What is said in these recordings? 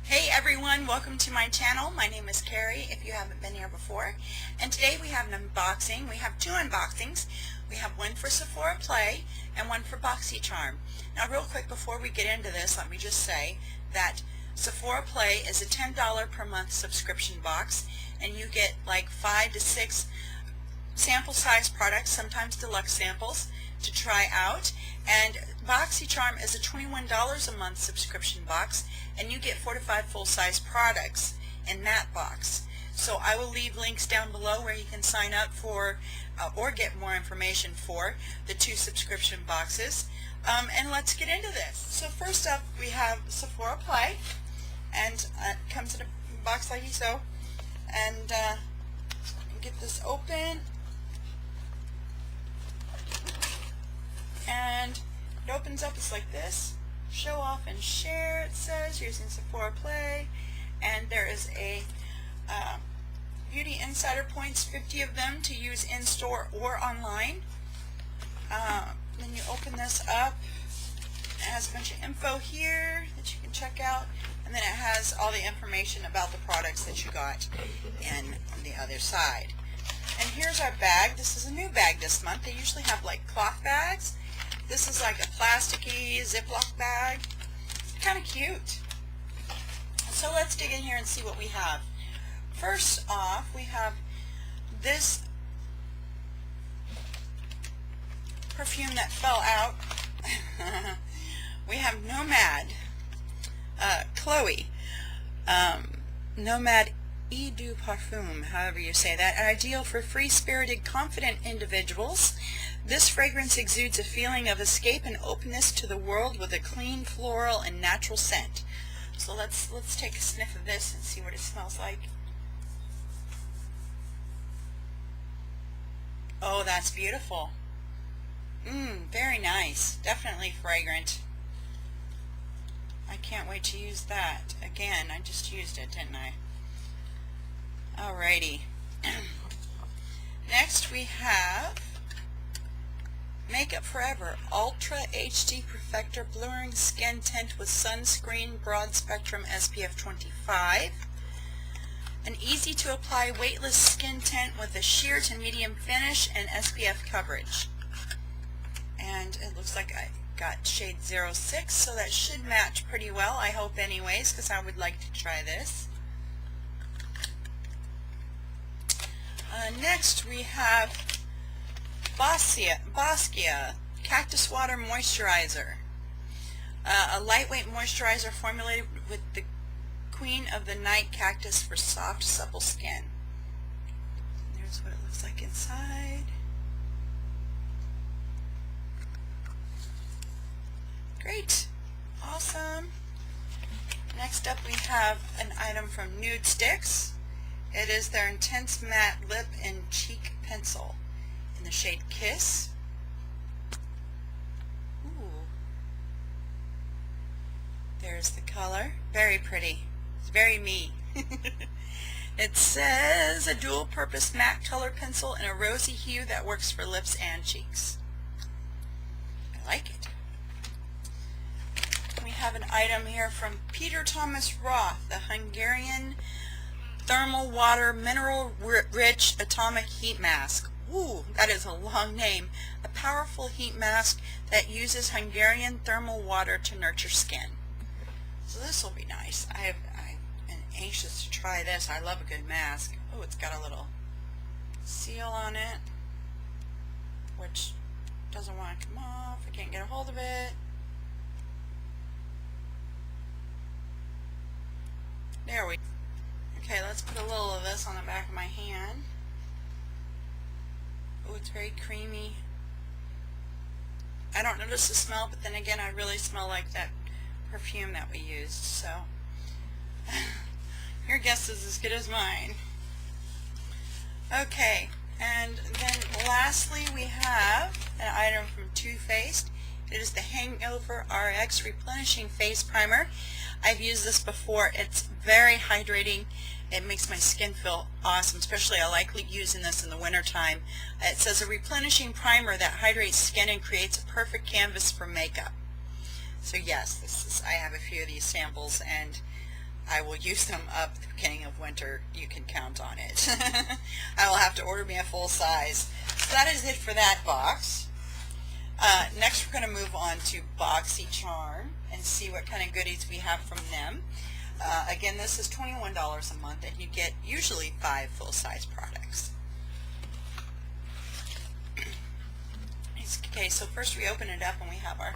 Hey everyone, welcome to my channel. My name is Carrie if you haven't been here before. And today we have an unboxing. We have two unboxings. We have one for Sephora Play and one for Boxycharm. Now real quick before we get into this, let me just say that Sephora Play is a $10 per month subscription box, and you get like 5 to 6 sample size products, sometimes deluxe samples, to try out. And Boxycharm is a $21 a month subscription box, and you get 4 to 5 full-size products in that box. So I will leave links down below where you can sign up for or get more information for the two subscription boxes. And let's get into this. So first up we have Sephora Play, and it comes in a box like so. And get this open. And it opens up, it's like this. Show off and share, it says, using Sephora Play. And there is a Beauty Insider points, 50 of them to use in-store or online. Then you open this up. It has a bunch of info here that you can check out. And then it has all the information about the products that you got in the other side. And here's our bag. This is a new bag this month. They usually have like cloth bags. This is like a plasticky Ziploc bag. Kind of cute. So let's dig in here and see what we have. First off, we have this perfume that fell out. We have Nomad, Chloe, Nomad Eau de Parfum, however you say that, ideal for free-spirited, confident individuals. This fragrance exudes a feeling of escape and openness to the world with a clean, floral, and natural scent. So let's take a sniff of this and see what it smells like. Oh, that's beautiful. Very nice. Definitely fragrant. I can't wait to use that. Again, I just used it, didn't I? Alrighty. Next we have Makeup Forever Ultra HD Perfector Blurring Skin Tint with Sunscreen Broad Spectrum SPF 25. An easy to apply weightless skin tint with a sheer to medium finish and SPF coverage. And it looks like I got shade 06, so that should match pretty well, I hope anyways, because I would like to try this. Next we have Boscia Cactus Water Moisturizer. A lightweight moisturizer formulated with the Queen of the Night cactus for soft, supple skin. There's what it looks like inside. Great. Awesome. Next up we have an item from Nude Sticks. It is their Intense Matte Lip and Cheek Pencil in the shade Kiss. Ooh. There's the color. Very pretty. It's very me. It says a dual-purpose matte color pencil in a rosy hue that works for lips and cheeks. I like it. We have an item here from Peter Thomas Roth, the Hungarian Thermal Water Mineral Rich Atomic Heat Mask. Ooh, that is a long name. A powerful heat mask that uses Hungarian thermal water to nurture skin. So this will be nice. I've been anxious to try this. I love a good mask. Oh, it's got a little seal on it, which doesn't want to come off. I can't get a hold of it. There we go. Okay, let's put a little of this on the back of my hand. Oh, it's very creamy. I don't notice the smell, but then again, I really smell like that perfume that we used, so your guess is as good as mine. Okay, and then lastly we have an item from Too Faced. It is the Hangover RX Replenishing Face Primer. I've used this before. It's very hydrating. It makes my skin feel awesome, especially I like using this in the winter time. It says a replenishing primer that hydrates skin and creates a perfect canvas for makeup. So yes, I have a few of these samples, and I will use them up at the beginning of winter. You can count on it. I will have to order me a full size. So that is it for that box. Next we're going to move on to Boxycharm and see what kind of goodies we have from them. Again, this is $21 a month, and you get usually 5 full-size products. Okay, so first we open it up and we have our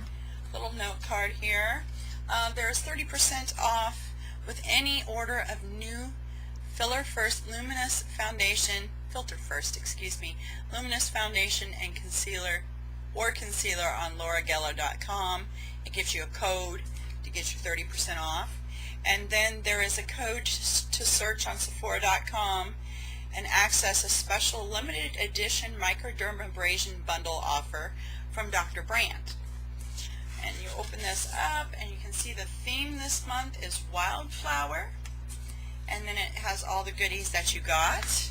little note card here. There is 30% off with any order of new Filter First Luminous Foundation and concealer on lauragello.com. It gives you a code to get you 30% off. And then there is a code to search on Sephora.com and access a special limited edition microdermabrasion bundle offer from Dr. Brandt. And you open this up and you can see the theme this month is Wildflower. And then it has all the goodies that you got.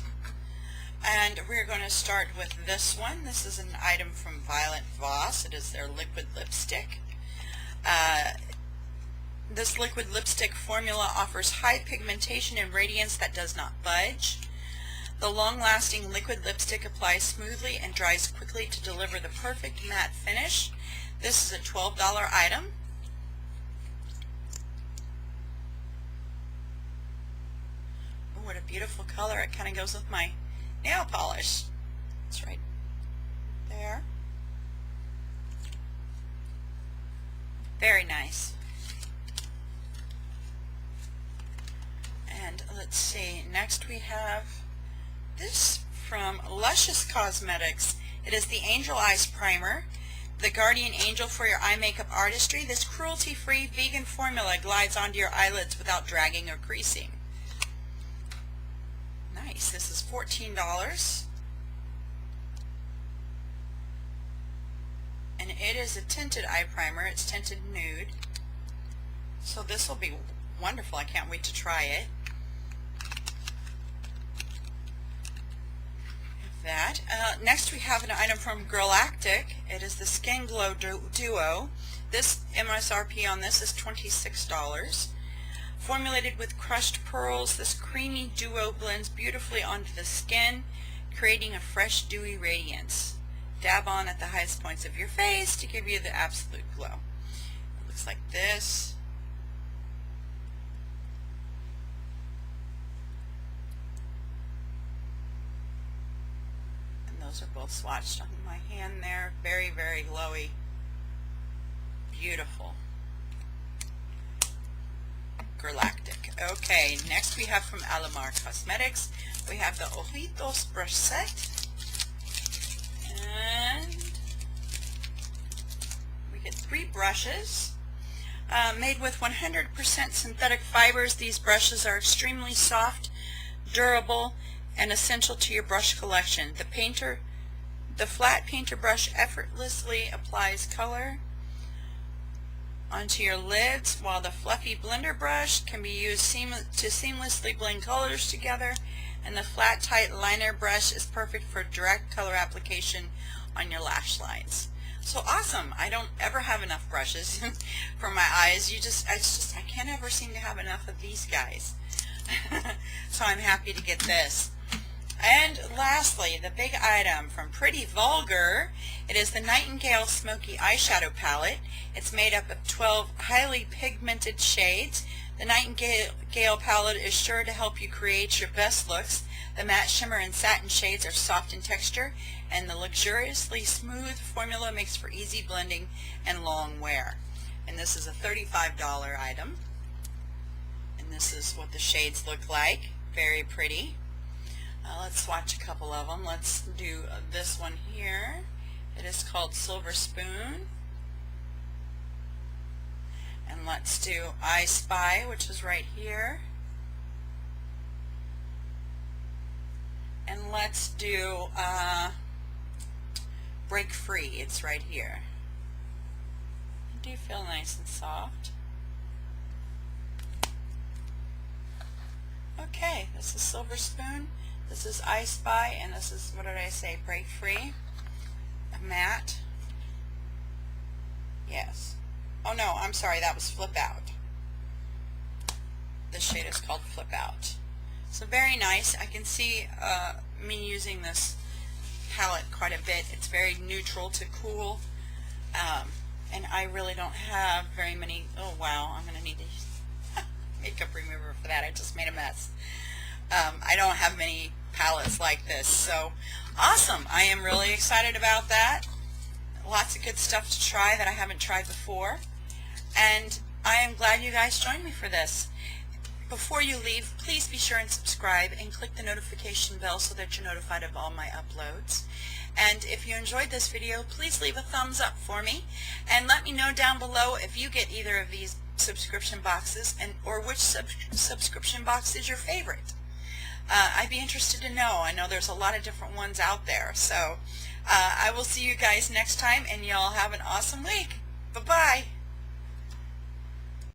And we're going to start with this one. This is an item from Violet Voss. It is their liquid lipstick. This liquid lipstick formula offers high pigmentation and radiance that does not budge. The long-lasting liquid lipstick applies smoothly and dries quickly to deliver the perfect matte finish. This is a $12 item. Oh, what a beautiful color. It kind of goes with my nail polish. It's right there. Very nice. And let's see, next we have this from Luscious Cosmetics. It is the Angel Eyes Primer, the guardian angel for your eye makeup artistry. This cruelty-free vegan formula glides onto your eyelids without dragging or creasing. Nice. This is $14. And it is a tinted eye primer. It's tinted nude. So this will be wonderful. I can't wait to try it. That. Next we have an item from Galactic. It is the Skin Glow Duo. This MSRP on this is $26. Formulated with crushed pearls, this creamy duo blends beautifully onto the skin, creating a fresh, dewy radiance. Dab on at the highest points of your face to give you the absolute glow. It looks like this. Those are both swatched on my hand there. Very, very glowy. Beautiful. Galactic. Okay, next we have from Alamar Cosmetics. We have the Ojitos brush set. And we get 3 brushes. Made with 100% synthetic fibers, these brushes are extremely soft, durable, and essential to your brush collection. The flat painter brush effortlessly applies color onto your lids, while the fluffy blender brush can be used to seamlessly blend colors together, and the flat tight liner brush is perfect for direct color application on your lash lines. So awesome. I don't ever have enough brushes for my eyes. I can't ever seem to have enough of these guys. So I'm happy to get this. And lastly, the big item from Pretty Vulgar. It is the Nightingale Smoky Eyeshadow Palette. It's made up of 12 highly pigmented shades. The Nightingale palette is sure to help you create your best looks. The matte shimmer and satin shades are soft in texture, and the luxuriously smooth formula makes for easy blending and long wear. And this is a $35 item. And this is what the shades look like. Very pretty. Let's swatch a couple of them. Let's do this one here. It is called Silver Spoon. And let's do I Spy, which is right here. And let's do Break Free. It's right here. They do feel nice and soft. Okay, this is Silver Spoon. This is I Spy, and this is, what did I say, Break Free. A matte. Yes. Oh no, I'm sorry, that was Flip Out. This shade is called Flip Out. So very nice. I can see me using this palette quite a bit. It's very neutral to cool, and I really don't have very many. Oh wow, I'm going to need a makeup remover for that. I just made a mess. I don't have many palettes like this, so awesome. I am really excited about that. Lots of good stuff to try that I haven't tried before, and I am glad you guys joined me for this. Before you leave, please be sure and subscribe and click the notification bell so that you're notified of all my uploads. And if you enjoyed this video, please leave a thumbs up for me and let me know down below if you get either of these subscription boxes or which subscription box is your favorite. I'd be interested to know. I know there's a lot of different ones out there. So I will see you guys next time, and y'all have an awesome week. Bye-bye.